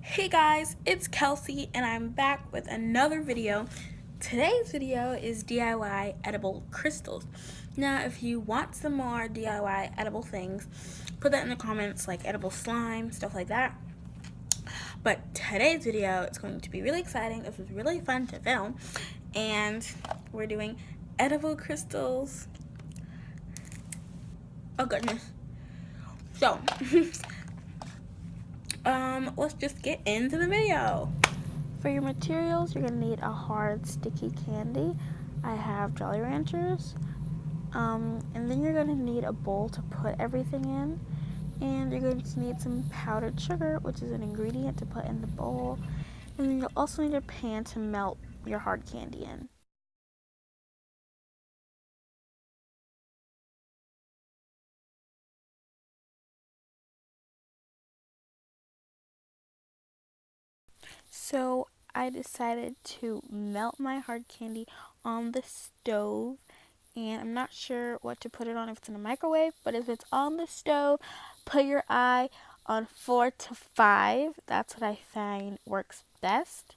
Hey guys, it's Kelsey and I'm back with another video. Today's video is DIY edible crystals. Now if you want some more DIY edible things, put that in the comments, like edible slime, stuff like that. But today's video is going to be really exciting. This was really fun to film and we're doing edible crystals. Oh goodness. So let's just get into the video. For your materials, you're going to need a hard, sticky candy. I have Jolly Ranchers. And then you're going to need a bowl to put everything in. And you're going to need some powdered sugar, which is an ingredient to put in the bowl. And then you'll also need a pan to melt your hard candy in. So I decided to melt my hard candy on the stove, and I'm not sure what to put it on, if it's in a microwave, but if it's on the stove, put your eye on 4 to 5. That's what I find works best.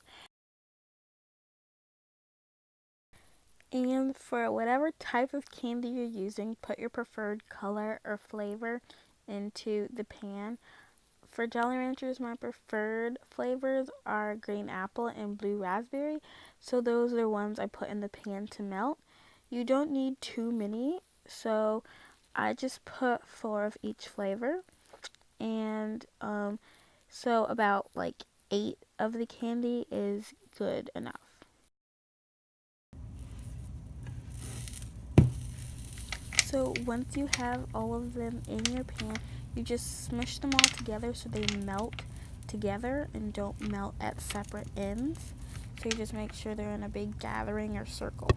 And for whatever type of candy you're using, put your preferred color or flavor into the pan. For Jolly Ranchers, my preferred flavors are green apple and blue raspberry, so those are the ones I put in the pan to melt. You don't need too many, so I just put 4 of each flavor, and so about like 8 of the candy is good enough. So once you have all of them in your pan, you just smush them all together so they melt together and don't melt at separate ends. So you just make sure they're in a big gathering or circle.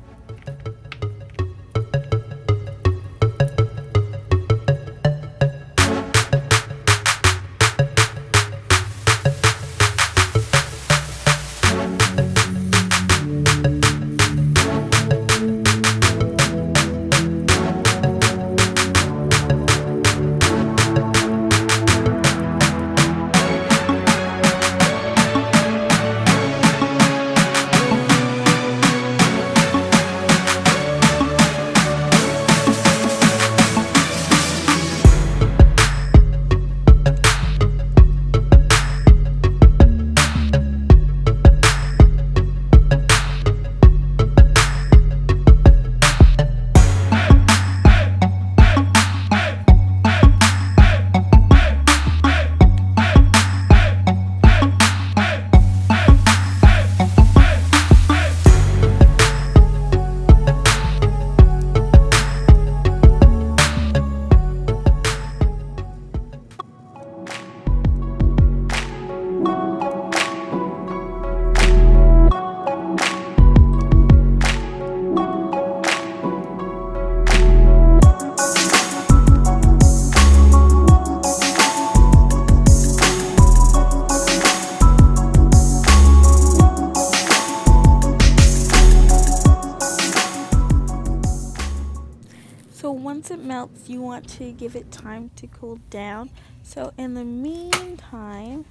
So once it melts, you want to give it time to cool down. So in the meantime,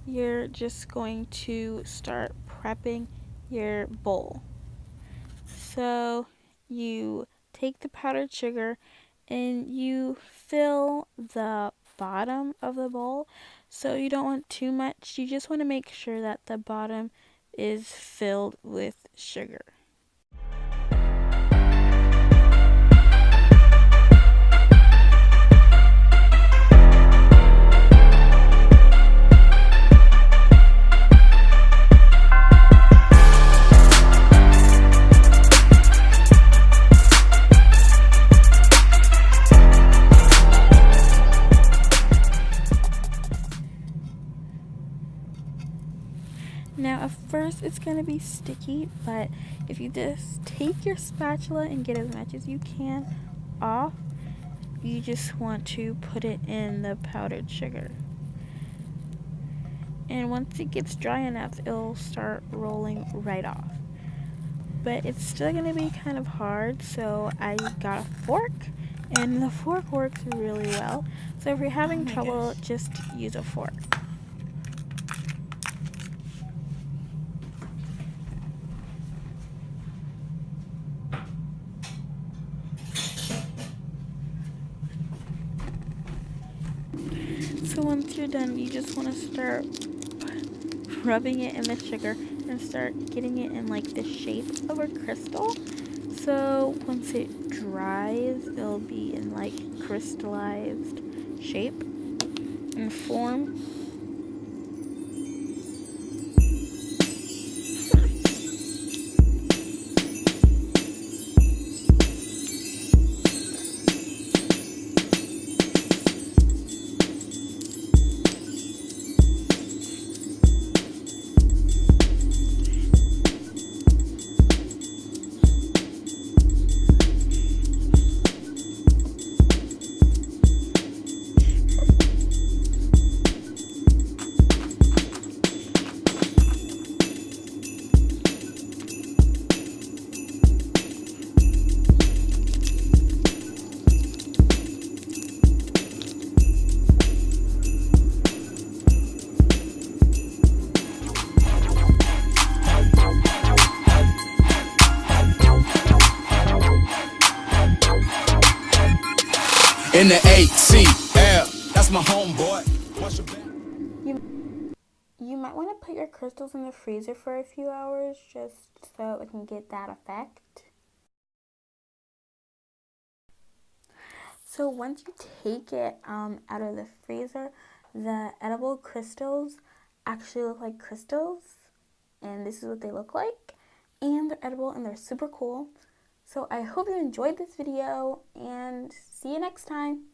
you're just going to start prepping your bowl. So you take the powdered sugar and you fill the bottom of the bowl. So you don't want too much. You just want to make sure that the bottom is filled with sugar. Now at first it's going to be sticky, but if you just take your spatula and get as much as you can off, you just want to put it in the powdered sugar. And once it gets dry enough, it'll start rolling right off. But it's still going to be kind of hard, so I got a fork, and the fork works really well. So if you're having trouble, just use a fork. So once you're done, you just want to start rubbing it in the sugar and start getting it in like the shape of a crystal. So once it dries, it'll be in like crystallized shape and form. In the ATL, that's my homeboy. You might want to put your crystals in the freezer for a few hours just so it can get that effect. So once you take it out of the freezer, the edible crystals actually look like crystals, and this is what they look like. And they're edible and they're super cool. So I hope you enjoyed this video, and see you next time.